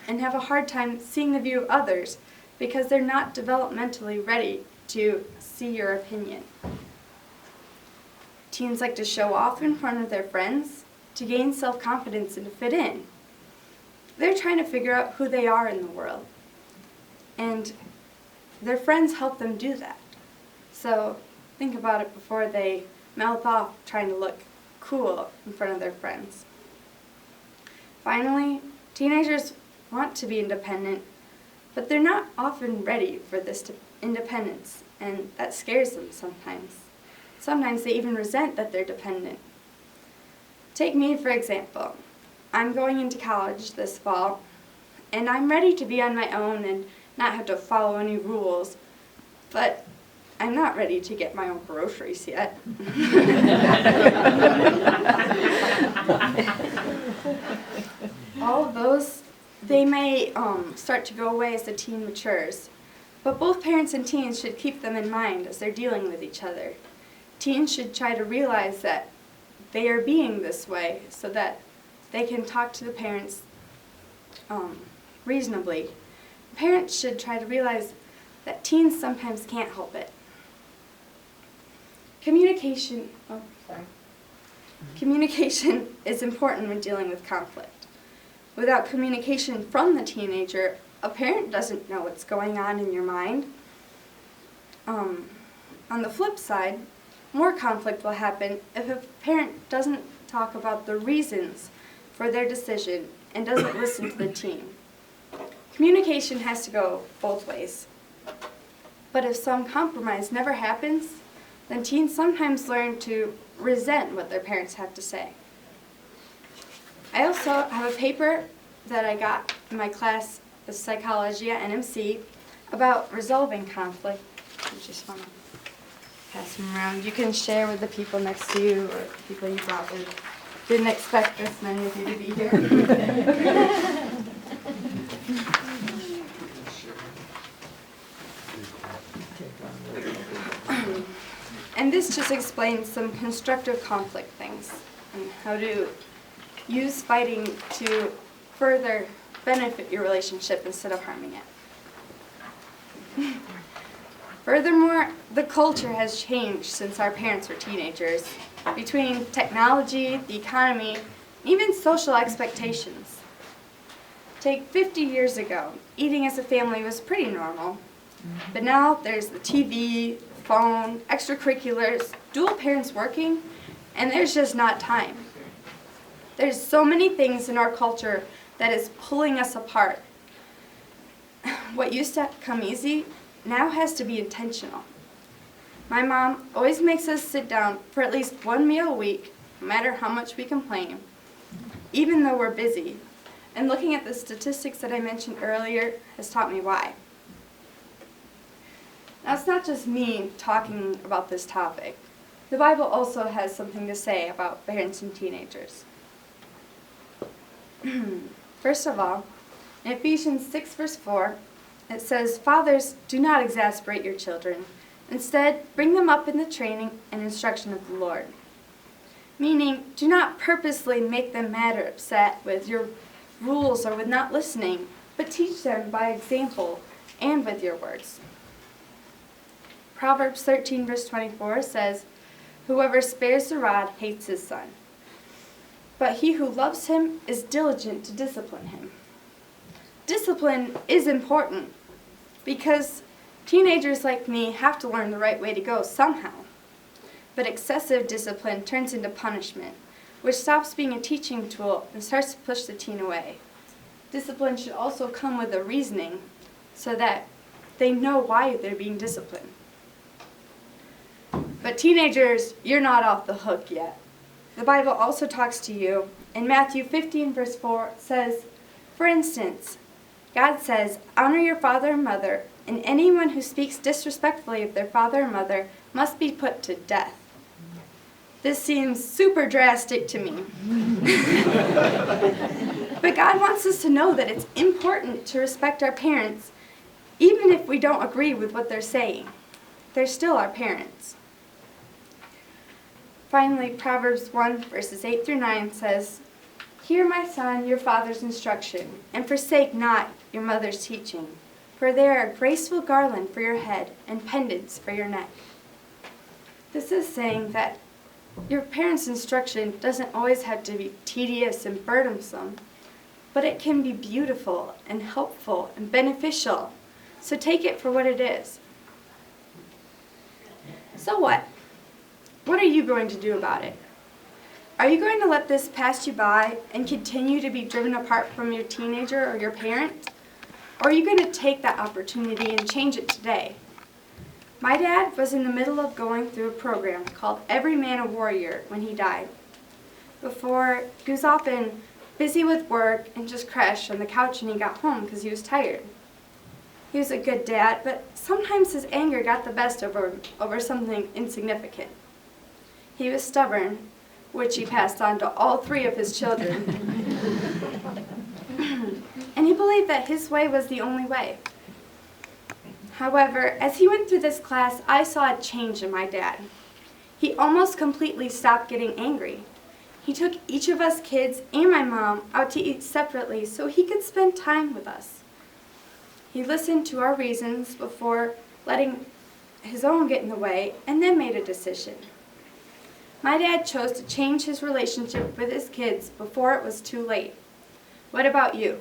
and have a hard time seeing the view of others because they're not developmentally ready to see your opinion. Teens like to show off in front of their friends to gain self-confidence and to fit in. They're trying to figure out who they are in the world, and their friends help them do that. So think about it before they mouth off trying to look cool in front of their friends. Finally, teenagers want to be independent, but they're not often ready for this independence, and that scares them sometimes. Sometimes they even resent that they're dependent. Take me, for example. I'm going into college this fall, and I'm ready to be on my own and not have to follow any rules, but I'm not ready to get my own groceries yet. All of those, they may start to go away as the teen matures, but both parents and teens should keep them in mind as they're dealing with each other. Teens should try to realize that they are being this way so that they can talk to the parents reasonably. Parents should try to realize that teens sometimes can't help it. Communication is important when dealing with conflict. Without communication from the teenager, a parent doesn't know what's going on in your mind. On the flip side, more conflict will happen if a parent doesn't talk about the reasons for their decision and doesn't listen to the teen. Communication has to go both ways. But if some compromise never happens, then teens sometimes learn to resent what their parents have to say. I also have a paper that I got in my class of psychology at NMC about resolving conflict. I just want to pass them around. You can share with the people next to you or people you brought with. Didn't expect this many of you to be here. And this just explains some constructive conflict things and how to use fighting to further benefit your relationship instead of harming it. Furthermore, the culture has changed since our parents were teenagers, between technology, the economy, and even social expectations. Take 50 years ago, eating as a family was pretty normal, but now there's the TV, phone, extracurriculars, dual parents working, and there's just not time. There's so many things in our culture that is pulling us apart. What used to come easy now has to be intentional. My mom always makes us sit down for at least one meal a week, no matter how much we complain, even though we're busy. And looking at the statistics that I mentioned earlier has taught me why. Now, it's not just me talking about this topic. The Bible also has something to say about parents and teenagers. First of all, in Ephesians 6, verse 4, it says, "Fathers, do not exasperate your children. Instead, bring them up in the training and instruction of the Lord." Meaning, do not purposely make them mad or upset with your rules or with not listening, but teach them by example and with your words. Proverbs 13, verse 24 says, "Whoever spares the rod hates his son, but he who loves him is diligent to discipline him." Discipline is important because teenagers like me have to learn the right way to go somehow. But excessive discipline turns into punishment, which stops being a teaching tool and starts to push the teen away. Discipline should also come with a reasoning so that they know why they're being disciplined. But teenagers, you're not off the hook yet. The Bible also talks to you. In Matthew 15, verse 4, it says, "For instance, God says, 'Honor your father and mother,' and anyone who speaks disrespectfully of their father or mother must be put to death." This seems super drastic to me. But God wants us to know that it's important to respect our parents, even if we don't agree with what they're saying. They're still our parents. Finally, Proverbs 1, verses 8 through 9 says, Hear, my son, your father's instruction, and forsake not your mother's teaching, for they are a graceful garland for your head and pendants for your neck. This is saying that your parents' instruction doesn't always have to be tedious and burdensome, but it can be beautiful and helpful and beneficial. So take it for what it is. So what? What are you going to do about it? Are you going to let this pass you by and continue to be driven apart from your teenager or your parent? Or are you going to take that opportunity and change it today? My dad was in the middle of going through a program called Every Man a Warrior when he died. Before, he was often busy with work and just crashed on the couch when he got home because he was tired. He was a good dad, but sometimes his anger got the best over something insignificant. He was stubborn, which he passed on to all 3 of his children. And he believed that his way was the only way. However, as he went through this class, I saw a change in my dad. He almost completely stopped getting angry. He took each of us kids and my mom out to eat separately so he could spend time with us. He listened to our reasons before letting his own get in the way and then made a decision. My dad chose to change his relationship with his kids before it was too late. What about you?